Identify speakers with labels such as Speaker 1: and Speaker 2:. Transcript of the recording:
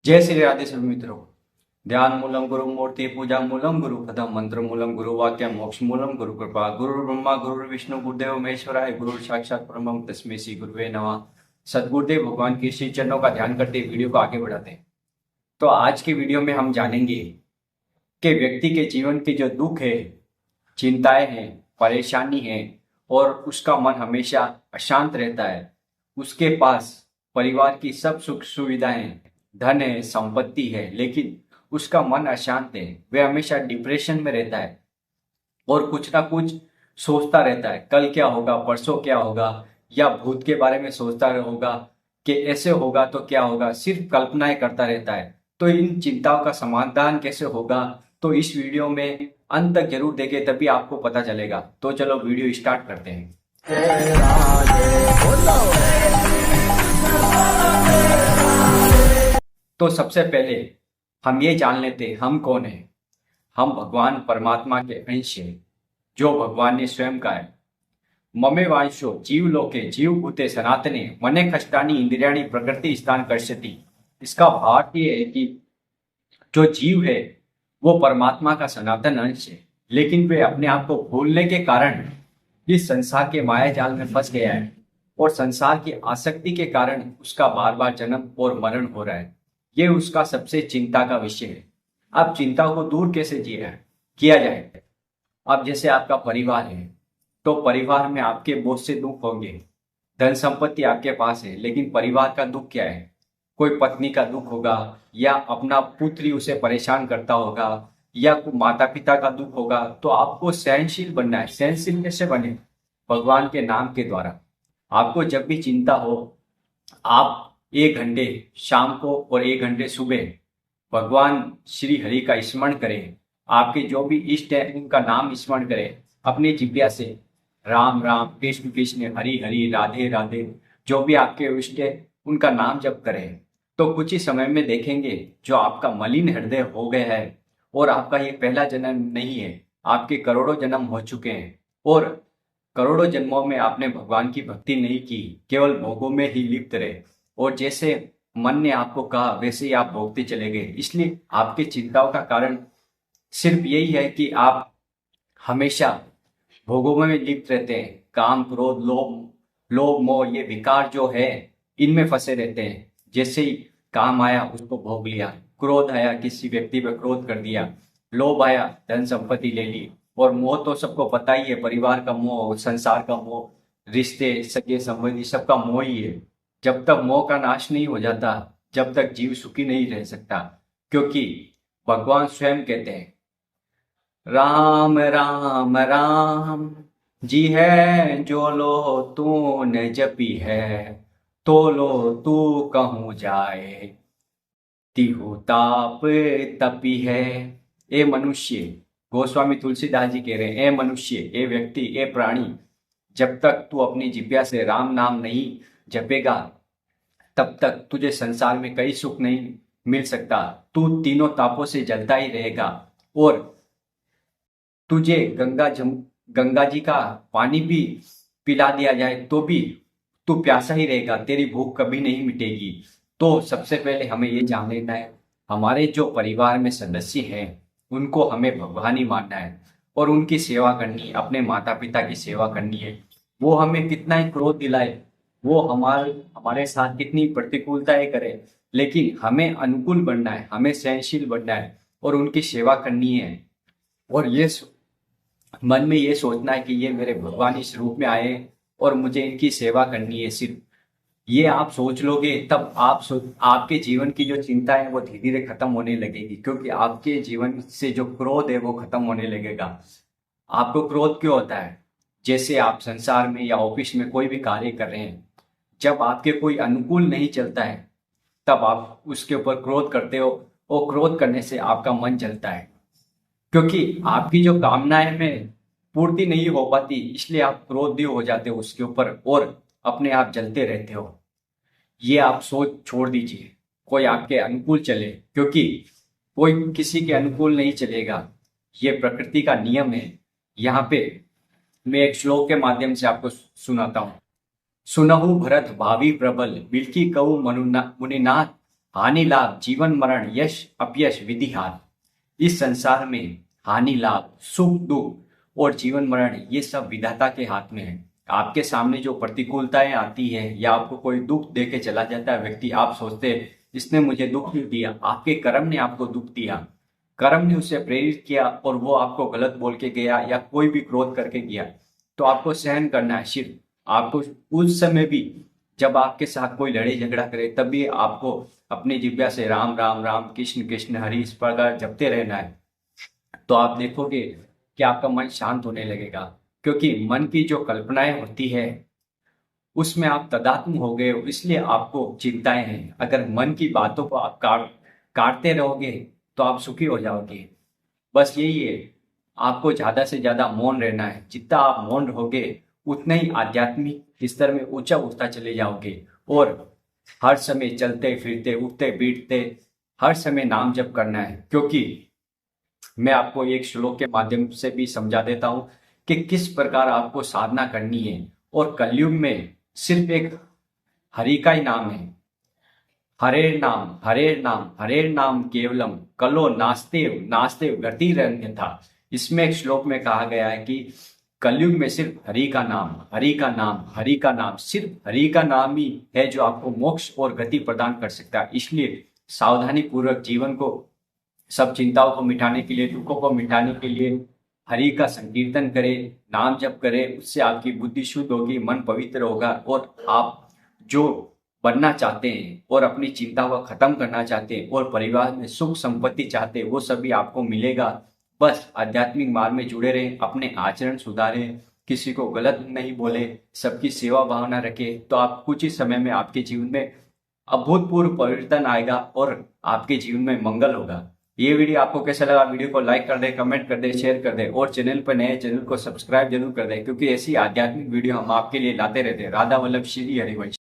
Speaker 1: जय श्री राधे सभी मित्रों। ध्यान मूलम गुरु मूर्ति पूजा मूलम गुरु पदम मंत्र मूलम गुरु वाक्य मोक्ष मूलम गुरु कृपा गुरु ब्रह्मा गुरु विष्णु गुरुदेव महेश्वराय गुरु साक्षात परमं तस्मै श्री गुरुवे नमः। सदगुरुदेव भगवान के श्री चरणों का ध्यान करते वीडियो को आगे बढ़ाते हैं। तो आज के वीडियो में हम जानेंगे कि व्यक्ति के जीवन के जो दुख है, चिंताएं हैं, परेशानी है और उसका मन हमेशा अशांत रहता है। उसके पास परिवार की सब सुख सुविधाएं, धन है, संपत्ति है, लेकिन उसका मन अशांत है। वह हमेशा डिप्रेशन में रहता है और कुछ ना कुछ सोचता रहता है, कल क्या होगा, परसों क्या होगा, या भूत के बारे में सोचता होगा कि ऐसे होगा तो क्या होगा, सिर्फ कल्पनाएं करता रहता है। तो इन चिंताओं का समाधान कैसे होगा, तो इस वीडियो में अंत तक जरूर देखें, तभी आपको पता चलेगा। तो चलो वीडियो स्टार्ट करते हैं। तो सबसे पहले हम ये जान लेते हैं हम कौन है। हम भगवान परमात्मा के अंश हैं, जो भगवान ने स्वयं कहा है, ममे वांशो जीव लोके जीव भूते सनातने मने कष्टानी इंद्रियाणी प्रकृति स्थान कर्षति। इसका भाव ये है कि जो जीव है वो परमात्मा का सनातन अंश है, लेकिन वे अपने आप को भूलने के कारण इस संसार के माया जाल में फंस गया है और संसार की आसक्ति के कारण उसका बार बार जन्म और मरण हो रहा है। ये उसका सबसे चिंता का विषय है। अब चिंता को दूर कैसे किया जाए। अब जैसे आपका परिवार है, तो परिवार में आपके बहुत से दुख होंगे। धन संपत्ति आपके पास है, लेकिन परिवार का दुख क्या है। कोई पत्नी का दुख होगा, या अपना पुत्री उसे परेशान करता होगा, या कोई माता पिता का दुख होगा। तो आपको सहनशील बनना है। सहनशील कैसे बने? भगवान के नाम के द्वारा। आपको जब भी चिंता हो, आप 1 घंटे शाम को और 1 घंटे सुबह भगवान श्री हरि का स्मरण करें। आपके जो भी इष्ट है उनका नाम स्मरण करें अपनी जिह्वा से। राम राम, कृष्ण कृष्ण, हरि हरि, राधे राधे, जो भी आपके इष्ट है उनका नाम जप करें। तो कुछ ही समय में देखेंगे जो आपका मलिन हृदय हो गया है, और आपका ये पहला जन्म नहीं है, आपके करोड़ों जन्म हो चुके हैं, और करोड़ों जन्मों में आपने भगवान की भक्ति नहीं की, केवल भोगों में ही लिप्त रहे, और जैसे मन ने आपको कहा वैसे ही आप भोगते चले गए। इसलिए आपकी चिंताओं का कारण सिर्फ यही है कि आप हमेशा भोगों में लिप्त रहते हैं। काम, क्रोध, लोभ मोह, ये विकार जो है इनमें फंसे रहते हैं। जैसे ही काम आया उसको भोग लिया, क्रोध आया किसी व्यक्ति पर क्रोध कर दिया, लोभ आया धन संपत्ति ले ली, और मोह तो सबको पता ही है, परिवार का मोह, संसार का मोह, रिश्ते, सगे संबंधी, सबका मोह ही है। जब तक मोह का नाश नहीं हो जाता, जब तक जीव सुखी नहीं रह सकता। क्योंकि भगवान स्वयं कहते हैं, राम राम राम जी है जो लो तूने जपी है, तो लो तू कहूँ जाए, तिहु ताप तपी है। ए मनुष्य, गोस्वामी तुलसीदास जी कह रहे हैं, ए मनुष्य, ए व्यक्ति, ए प्राणी, जब तक तू अपनी जिह्वा से राम नाम नहीं जपेगा, तब तक तुझे संसार में कई सुख नहीं मिल सकता। तू तीनों तापों से जलता ही रहेगा, और तुझे गंगा जी का पानी भी पिला दिया जाए तो भी तू प्यासा ही रहेगा, तेरी भूख कभी नहीं मिटेगी। तो सबसे पहले हमें ये जान लेना है, हमारे जो परिवार में सदस्य हैं उनको हमें भगवान ही मानना है, और उनकी सेवा करनी है, अपने माता पिता की सेवा करनी है। वो हमें कितना ही क्रोध दिलाए, वो हमारे साथ कितनी प्रतिकूलताएं करे, लेकिन हमें अनुकूल बनना है, हमें सहनशील बनना है और उनकी सेवा करनी है। और ये मन में ये सोचना है कि ये मेरे भगवान इस रूप में आए और मुझे इनकी सेवा करनी है। सिर्फ ये आप सोच लोगे, तब आपके जीवन की जो चिंता है वो धीरे धीरे खत्म होने लगेगी, क्योंकि आपके जीवन से जो क्रोध है वो खत्म होने लगेगा। आपको क्रोध क्यों होता है? जैसे आप संसार में या ऑफिस में कोई भी कार्य कर रहे हैं, जब आपके कोई अनुकूल नहीं चलता है तब आप उसके ऊपर क्रोध करते हो, और क्रोध करने से आपका मन जलता है, क्योंकि आपकी जो कामनाएं में पूर्ति नहीं हो पाती, इसलिए आप क्रोधी हो जाते हो उसके ऊपर और अपने आप जलते रहते हो। ये आप सोच छोड़ दीजिए, कोई आपके अनुकूल चले, क्योंकि कोई किसी के अनुकूल नहीं चलेगा। ये प्रकृति का नियम है। यहाँ पे मैं एक श्लोक के माध्यम से आपको सुनाता हूँ। सुनहु भरत भावी प्रबल, बिल्की कहु मुनिनाथ, हानि लाभ जीवन मरण यश अपयश विधि हार। इस संसार में हानि लाभ सुख दुख और जीवन मरण ये सब विधाता के हाथ में है। आपके सामने जो प्रतिकूलताएं आती है या आपको कोई दुख दे के चला जाता है व्यक्ति, आप सोचते हैं इसने मुझे दुख क्यों दिया, आपके कर्म ने आपको दुख दिया, कर्म ने उसे प्रेरित किया और वो आपको गलत बोल के गया या कोई भी क्रोध करके गया, तो आपको सहन करना है। सिर्फ आपको उस समय भी जब आपके साथ कोई लड़ाई झगड़ा करे तब भी आपको अपनी जिह्वा से राम राम राम कृष्ण कृष्ण हरि इस प्रकार जपते रहना है। तो आप देखोगे कि आपका मन शांत होने लगेगा, क्योंकि मन की जो कल्पनाएं होती है उसमें आप तदात्म हो गए हो, इसलिए आपको चिंताएं हैं। अगर मन की बातों को आप काटते रहोगे तो आप सुखी हो जाओगे। बस यही है, आपको ज्यादा से ज्यादा मौन रहना है। जितना आप मौन रहोगे उतना ही आध्यात्मिक स्तर में ऊंचा उठता चले जाओगे। और हर समय चलते फिरते उठते बैठते हर समय नाम जप करना है, क्योंकि मैं आपको एक श्लोक के माध्यम से भी समझा देता हूं कि किस प्रकार आपको साधना करनी है। और कलयुग में सिर्फ एक हरि का ही नाम है। हरे नाम केवलम कलो नास्तेव नास्तेव गतिरन्यथा। इसमें एक श्लोक में कहा गया है कि कलयुग में सिर्फ हरि का नाम, हरि का नाम, हरि का नाम, सिर्फ हरि का नाम ही है जो आपको मोक्ष और गति प्रदान कर सकता है। इसलिए सावधानी पूर्वक जीवन को, सब चिंताओं को मिटाने के लिए, दुखों को मिटाने के लिए हरि का संकीर्तन करें, नाम जप करें। उससे आपकी बुद्धि शुद्ध होगी, मन पवित्र होगा और आप जो बनना चाहते हैं और अपनी चिंता को खत्म करना चाहते हैं और परिवार में सुख संपत्ति चाहते हैं वो सभी आपको मिलेगा। बस आध्यात्मिक मार्ग में जुड़े रहें, अपने आचरण सुधारें, किसी को गलत नहीं बोले, सबकी सेवा भावना रखें, तो आप कुछ ही समय में आपके जीवन में अभूतपूर्व परिवर्तन आएगा और आपके जीवन में मंगल होगा। ये वीडियो आपको कैसा लगा? वीडियो को लाइक कर दे, कमेंट कर दे, शेयर कर दे और चैनल पर नए चैनल को सब्सक्राइब जरूर कर दे, क्योंकि ऐसी आध्यात्मिक वीडियो हम आपके लिए लाते रहते हैं। राधा वल्लभ श्री हरिवंश।